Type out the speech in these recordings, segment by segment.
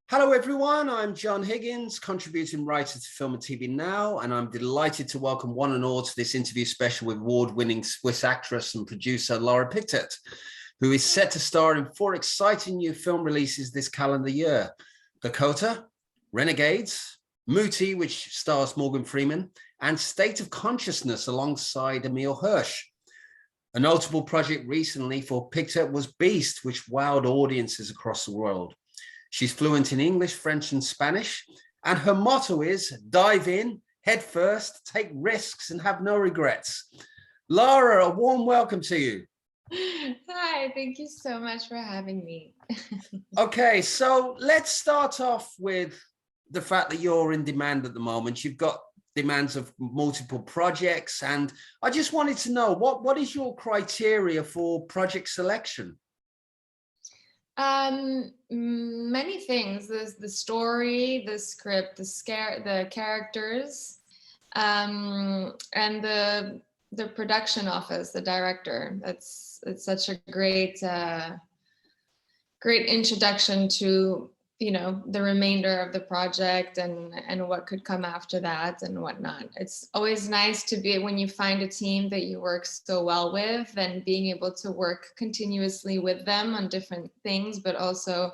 Hello, everyone. I'm John Higgins, contributing writer to Film and TV Now, and I'm delighted to welcome one and all to this interview special with award-winning Swiss actress and producer Lara Pictet, who is set to star in 4 exciting new film releases this calendar year: Dakota, Renegades, Muti, which stars Morgan Freeman, and State of Consciousness alongside Emile Hirsch. A notable project recently for Pictet was Beast, which wowed audiences across the world. She's fluent in English, French, and Spanish, and her motto is dive in, head first, take risks, and have no regrets. Lara, a warm welcome to you. Hi, thank you so much for having me. Okay, so let's start off with the fact that you're in demand at the moment. You've got demands of multiple projects, and I just wanted to know, what is your criteria for project selection? Many things. The story, the script, the characters, and the production office, the director. It's such a great introduction to the remainder of the project and what could come after that and whatnot. It's always nice to be when you find a team that you work so well with and being able to work continuously with them on different things, but also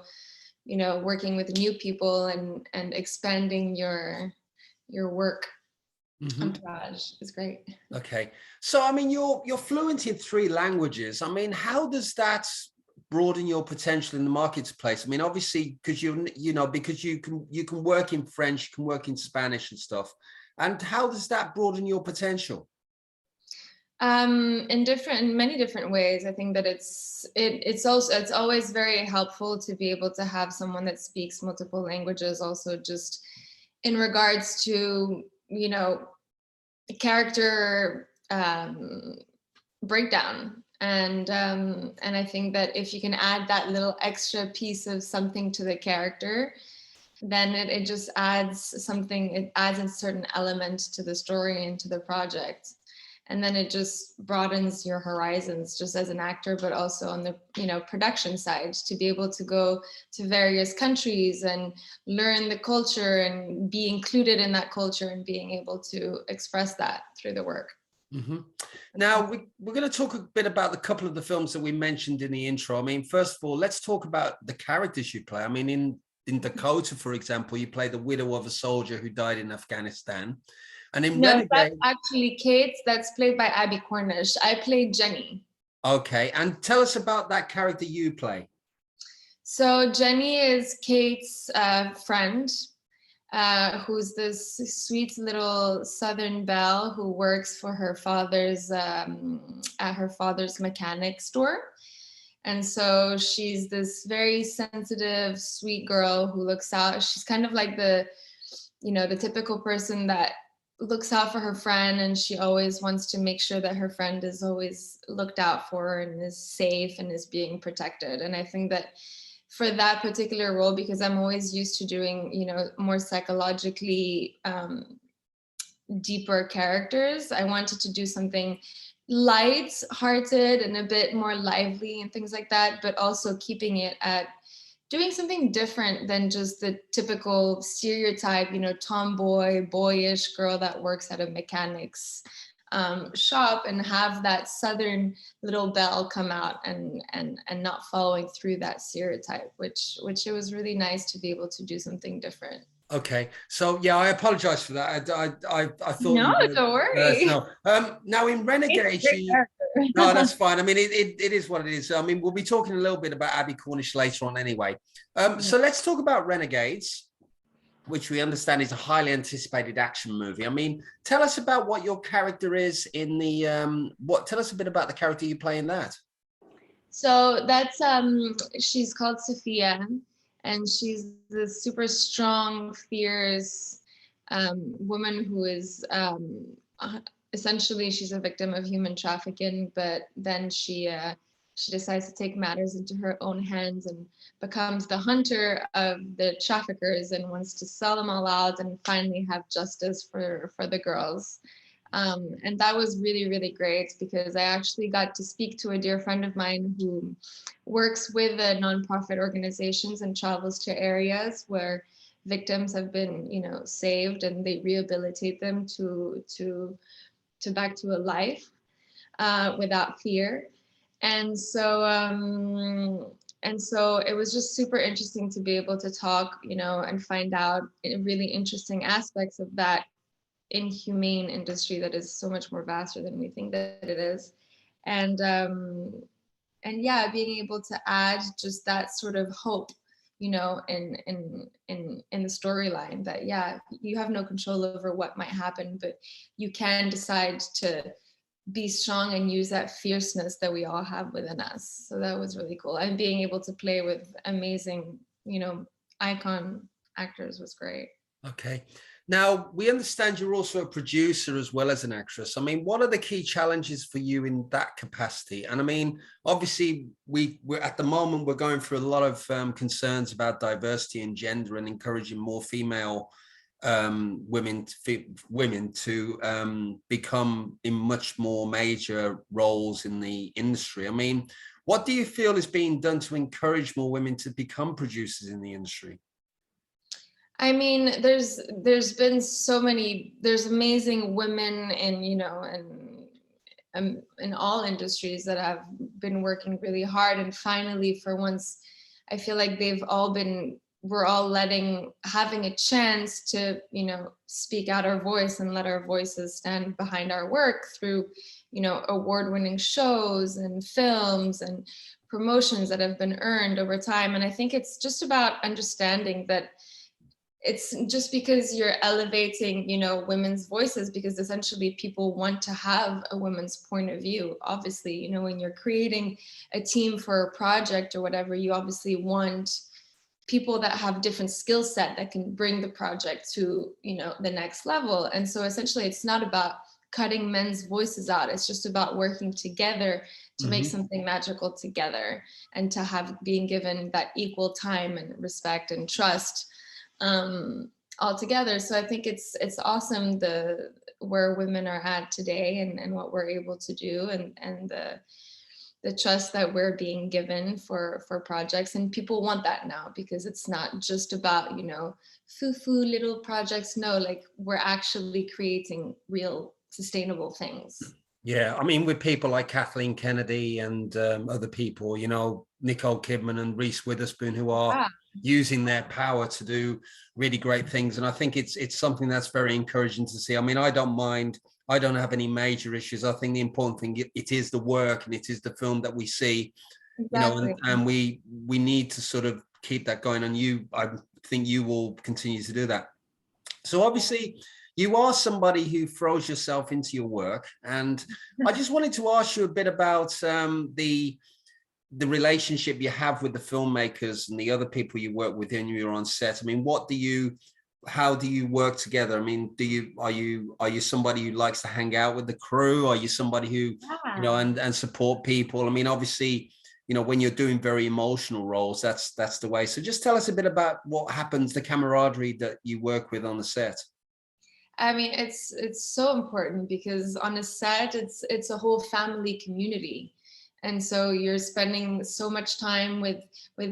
working with new people and expanding your work entourage is great. Okay, so I mean, you're fluent in 3 languages. I mean, how does that broaden your potential in the marketplace? I mean, obviously, because because you can work in French, you can work in Spanish and stuff. And how does that broaden your potential? In many different ways. I think that it's always very helpful to be able to have someone that speaks multiple languages, also just in regards to character breakdown. And I think that if you can add that little extra piece of something to the character, then it just adds something. It adds a certain element to the story and to the project, and then it just broadens your horizons just as an actor, but also on the production side, to be able to go to various countries and learn the culture and be included in that culture and being able to express that through the work. Now, we're going to talk a bit about the couple of the films that we mentioned in the intro. I mean, first of all, let's talk about the characters you play. I mean, in Dakota, for example, you play the widow of a soldier who died in Afghanistan. And in Renegade, that's actually Kate. That's played by Abby Cornish. I played Jenny. Okay, and tell us about that character you play. So Jenny is Kate's friend, who's this sweet little Southern belle who works for her father's at her father's mechanic store. And so she's this very sensitive, sweet girl who looks out. She's kind of like the typical person that looks out for her friend, and she always wants to make sure that her friend is always looked out for and is safe and is being protected. And I think that for that particular role, because I'm always used to doing, more psychologically deeper characters, I wanted to do something light-hearted and a bit more lively and things like that, but also keeping it at doing something different than just the typical stereotype, tomboy, boyish girl that works at a mechanic's shop, and have that Southern little belle come out and not following through that stereotype, which it was really nice to be able to do something different. Okay, so yeah, I apologize for that. I thought no, don't worry. Now in Renegade, no, that's fine. I mean, it is what it is. I mean, we'll be talking a little bit about Abby Cornish later on anyway. So let's talk about Renegades, which we understand is a highly anticipated action movie. I mean, tell us about what your character is in the tell us a bit about the character you play in that. So that's she's called Sophia, and she's this super strong, fierce woman who is essentially, she's a victim of human trafficking, but then she decides to take matters into her own hands and becomes the hunter of the traffickers and wants to sell them all out and finally have justice for the girls. And that was really, really great because I actually got to speak to a dear friend of mine who works with nonprofit organizations and travels to areas where victims have been, saved, and they rehabilitate them to back to a life without fear. And so and so it was just super interesting to be able to talk, and find out really interesting aspects of that inhumane industry that is so much more vaster than we think that it is. And yeah, being able to add just that sort of hope, in the storyline, that yeah, you have no control over what might happen, but you can decide to be strong and use that fierceness that we all have within us. So that was really cool. And being able to play with amazing, icon actors was great. Okay. Now, we understand you're also a producer as well as an actress. I mean, what are the key challenges for you in that capacity? And I mean, obviously, we're at the moment, we're going through a lot of concerns about diversity and gender and encouraging more female women to become in much more major roles in the industry. I mean, what do you feel is being done to encourage more women to become producers in the industry? I mean, there's been there's amazing women in all industries that have been working really hard, and finally, for once, I feel like we're all having a chance to, speak out our voice and let our voices stand behind our work through, award-winning shows and films and promotions that have been earned over time. And I think it's just about understanding that it's just because you're elevating, women's voices, because essentially people want to have a women's point of view. Obviously, when you're creating a team for a project or whatever, you obviously want people that have different skill set that can bring the project to, the next level. And so essentially it's not about cutting men's voices out. It's just about working together to make something magical together, and to have being given that equal time and respect and trust all together. So I think it's awesome where women are at today, and what we're able to do, and the trust that we're being given for projects. And people want that now, because it's not just about, foo-foo little projects. No, like, we're actually creating real sustainable things. Yeah, I mean, with people like Kathleen Kennedy and other people, Nicole Kidman and Reese Witherspoon, who are using their power to do really great things. And I think it's something that's very encouraging to see. I mean, I don't mind. I don't have any major issues. I think the important thing, it is the work, and it is the film that we see, Exactly. and we need to sort of keep that going. And I think you will continue to do that. So obviously, you are somebody who throws yourself into your work, and I just wanted to ask you a bit about the relationship you have with the filmmakers and the other people you work with when you're on set. I mean, how do you work together? I mean, are you somebody who likes to hang out with the crew? Are you somebody who, and support people? I mean, obviously, when you're doing very emotional roles, that's the way. So just tell us a bit about what happens, the camaraderie that you work with on the set. I mean, it's so important, because on a set, it's a whole family community. And so you're spending so much time with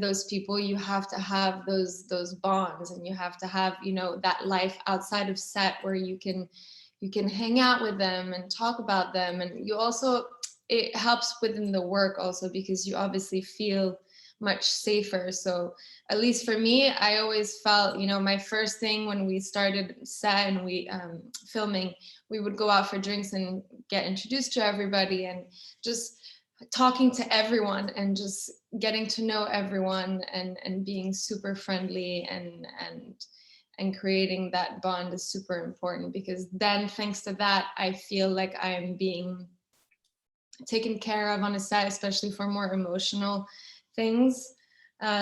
those people. You have to have those bonds, and you have to have, that life outside of set where you can hang out with them and talk about them. And it helps within the work also, because you obviously feel much safer. So at least for me, I always felt, my first thing when we started set and we filming, we would go out for drinks and get introduced to everybody, and just talking to everyone and just getting to know everyone, and being super friendly, and creating that bond is super important, because then thanks to that, I feel like I am being taken care of on a set, especially for more emotional things,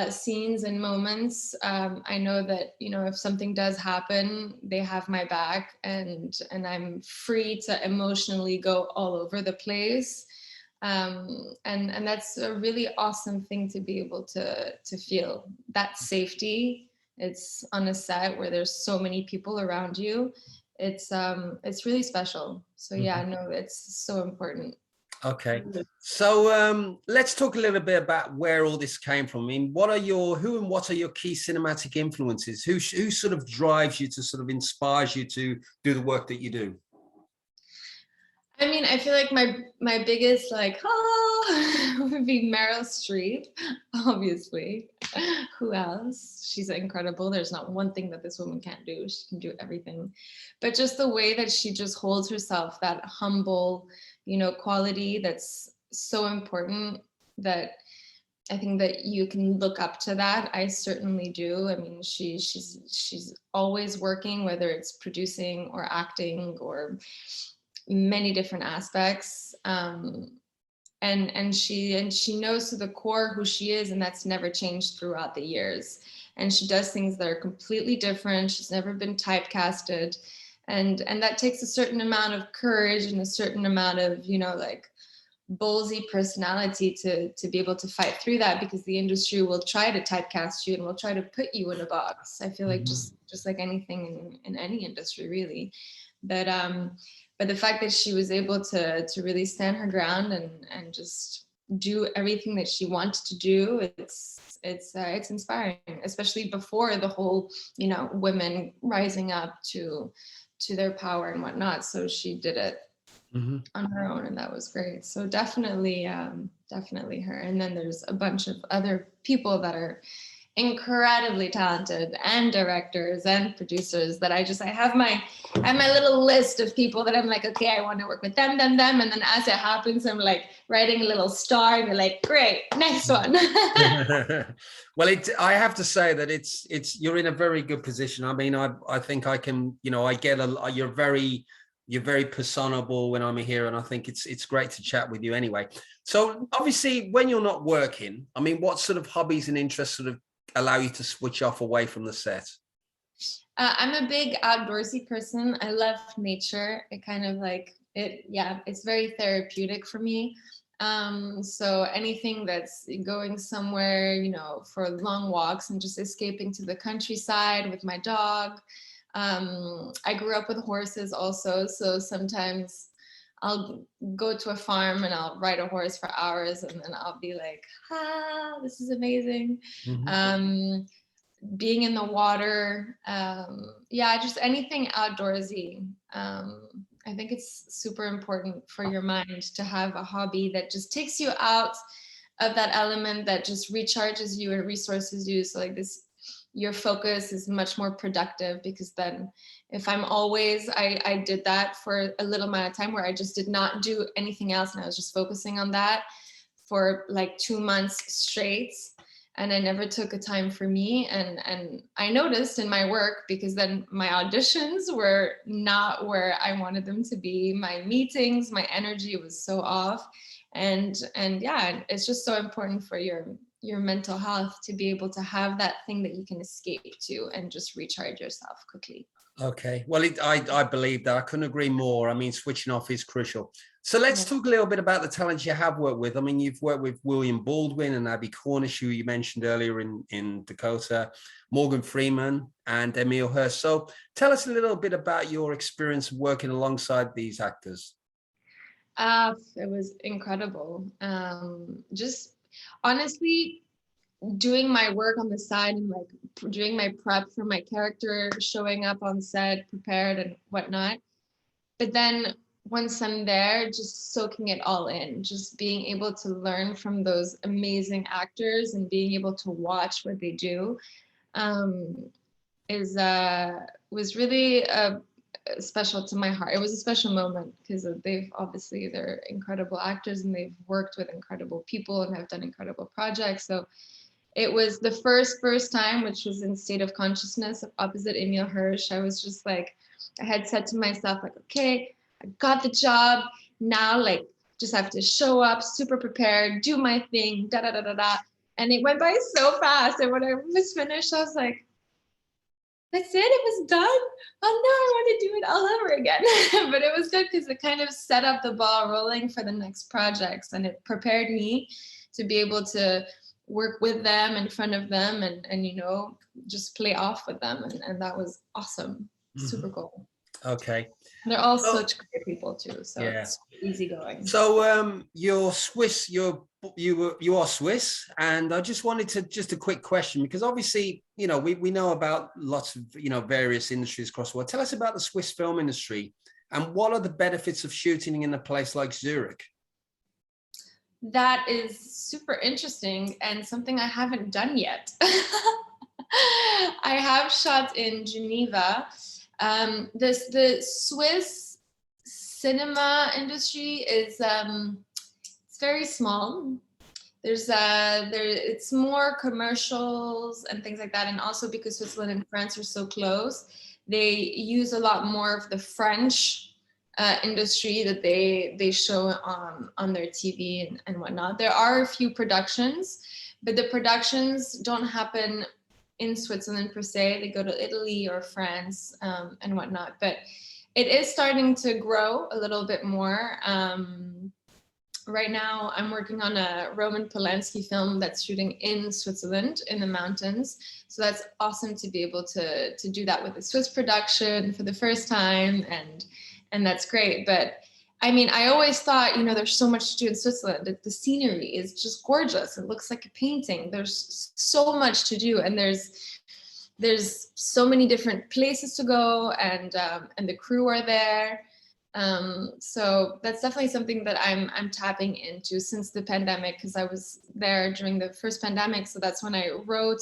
scenes and moments. I know that, if something does happen, they have my back, and I'm free to emotionally go all over the place. And that's a really awesome thing to be able to feel that safety. It's on a set where there's so many people around you. it's really special. So yeah, no, it's so important. Okay, so let's talk a little bit about where all this came from. I mean, what are what are your key cinematic influences? Who sort of drives you to sort of inspires you to do the work that you do? I mean, I feel like my biggest like would be Meryl Streep, obviously. Who else? She's incredible. There's not one thing that this woman can't do. She can do everything. But just the way that she just holds herself, that humble, quality that's so important, that I think that you can look up to that. I certainly do. I mean, she's always working, whether it's producing or acting or many different aspects. And she knows to the core who she is, and that's never changed throughout the years. And she does things that are completely different. She's never been typecasted, and that takes a certain amount of courage and a certain amount of like ballsy personality to be able to fight through that, because the industry will try to typecast you and will try to put you in a box. I feel like just like anything in any industry, really. But the fact that she was able to really stand her ground and just do everything that she wanted to do, it's inspiring, especially before the whole women rising up to their power and whatnot. So she did it on her own, and that was great. So definitely her. And then there's a bunch of other people that are incredibly talented, and directors and producers that I have my little list of people that I'm like, okay, I want to work with them, and then as it happens, I'm like writing a little star and you're like, great, next one. Well, I have to say that you're in a very good position. I mean, I think I can, I get you're very personable when I'm here, and I think it's great to chat with you anyway. So obviously, when you're not working, I mean, what sort of hobbies and interests sort of allow you to switch off away from the set? I'm a big outdoorsy person. I love nature. It kind of like it. Yeah, it's very therapeutic for me. So anything that's going somewhere, for long walks and just escaping to the countryside with my dog. I grew up with horses also, so sometimes I'll go to a farm and I'll ride a horse for hours, and then I'll be like, this is amazing. Being in the water, just anything outdoorsy. I think it's super important for your mind to have a hobby that just takes you out of that element, that just recharges you and resources you. So like this, your focus is much more productive, because then if I'm always, I did that for a little amount of time where I just did not do anything else, and I was just focusing on that for like 2 months straight, and I never took a time for me. And I noticed in my work, because then my auditions were not where I wanted them to be. My meetings, my energy was so off. And yeah, it's just so important for your mental health to be able to have that thing that you can escape to and just recharge yourself quickly. Okay, well, I believe that. I couldn't agree more. I mean, switching off is crucial. So let's talk a little bit about the talents you have worked with. I mean, you've worked with William Baldwin and Abby Cornish, who you mentioned earlier in Dakota, Morgan Freeman and Emile Hirsch. So tell us a little bit about your experience working alongside these actors. It was incredible. Just honestly, doing my work on the side and like doing my prep for my character, showing up on set, prepared and whatnot. But then once I'm there, just soaking it all in, just being able to learn from those amazing actors and being able to watch what they do, was really special to my heart. It was a special moment because they're incredible actors and they've worked with incredible people and have done incredible projects. So it was the first time, which was in State of Consciousness opposite Emile Hirsch. I was just like, I had said to myself, like, okay, I got the job. Now, like, just have to show up, super prepared, do my thing, da da da da da. And it went by so fast. And when I was finished, I was like, that's it, it was done. Oh no, I want to do it all over again. But it was good because it kind of set up the ball rolling for the next projects, and it prepared me to be able to work with them, in front of them, and just play off with them. And that was awesome. Super cool. Okay. They're all Oh, such great people too, so yeah. it's easygoing. So you're Swiss, you are Swiss, and I just wanted to just a quick question, because obviously, you know, we know about lots of, you know, various industries across the world. Tell us about the Swiss film industry and what are the benefits of shooting in a place like Zurich? That is super interesting and something I haven't done yet. I have shot in Geneva. The Swiss cinema industry is it's very small. It's more commercials and things like that, and also because Switzerland and France are so close, they use a lot more of the French industry that they show on their TV and whatnot. There are a few productions, but the productions don't happen in Switzerland per se. They go to Italy or France and whatnot. But it is starting to grow a little bit more. Right now, I'm working on a Roman Polanski film that's shooting in Switzerland in the mountains. So that's awesome to be able to do that with a Swiss production for the first time, and that's great. But I mean, I always thought, you know, there's so much to do in Switzerland. The scenery is just gorgeous. It looks like a painting. There's so much to do, and there's so many different places to go, and the crew are there. So that's definitely something that I'm tapping into since the pandemic, because I was there during the first pandemic. So that's when I wrote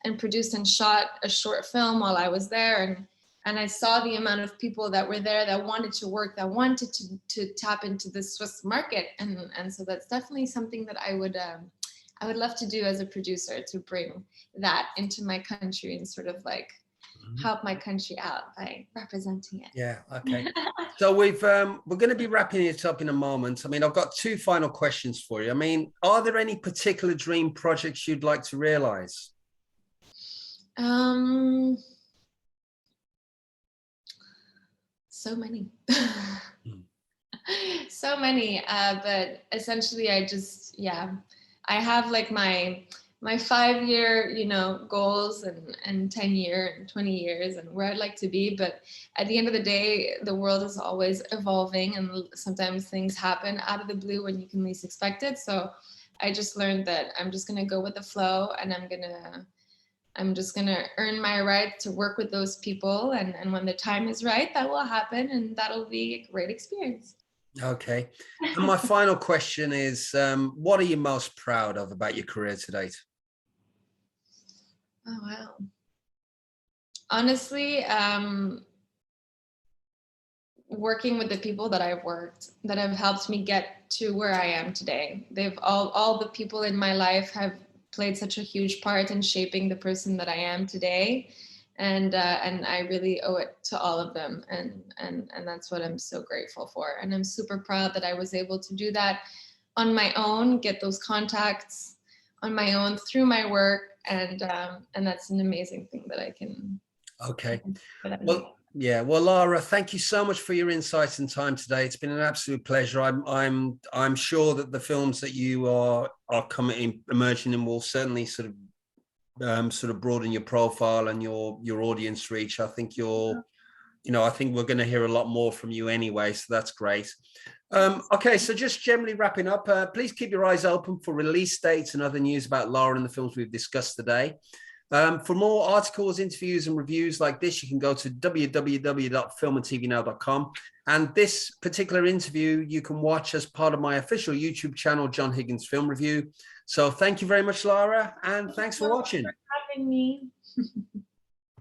and produced and shot a short film while I was there, and I saw the amount of people that were there that wanted to work, that wanted to tap into the Swiss market, and so that's definitely something that I would love to do as a producer, to bring that into my country and sort of like help my country out by representing it. Yeah, okay. So we're going to be wrapping it up in a moment. I mean, I've got two final questions for you. I mean, are there any particular dream projects you'd like to realize? So many. So many, but essentially I have like my 5-year, you know, goals and 10-year and 20 years and where I'd like to be. But at the end of the day, the world is always evolving, and sometimes things happen out of the blue when you can least expect it. So I just learned that I'm just going to go with the flow, and I'm just going to earn my right to work with those people. And when the time is right, that will happen, and that'll be a great experience. Okay. And my final question is, what are you most proud of about your career to date? Oh, wow. Honestly, working with the people that I've worked, that have helped me get to where I am today. They've all the people in my life have played such a huge part in shaping the person that I am today. And I really owe it to all of them. And that's what I'm so grateful for. And I'm super proud that I was able to do that on my own, get those contacts on my own through my work. And that's an amazing thing that I can. Okay. Well, yeah. Well, Lara, thank you so much for your insights and time today. It's been an absolute pleasure. I'm sure that the films that you are emerging in will certainly sort of broaden your profile and your audience reach. I think I think we're going to hear a lot more from you anyway, so that's great. Okay, so just generally wrapping up, please keep your eyes open for release dates and other news about Lara and the films we've discussed today. For more articles, interviews, and reviews like this, you can go to www.filmandtvnow.com. And this particular interview you can watch as part of my official YouTube channel, John Higgins Film Review. So thank you very much, Lara, and thanks for watching. Thanks for having me.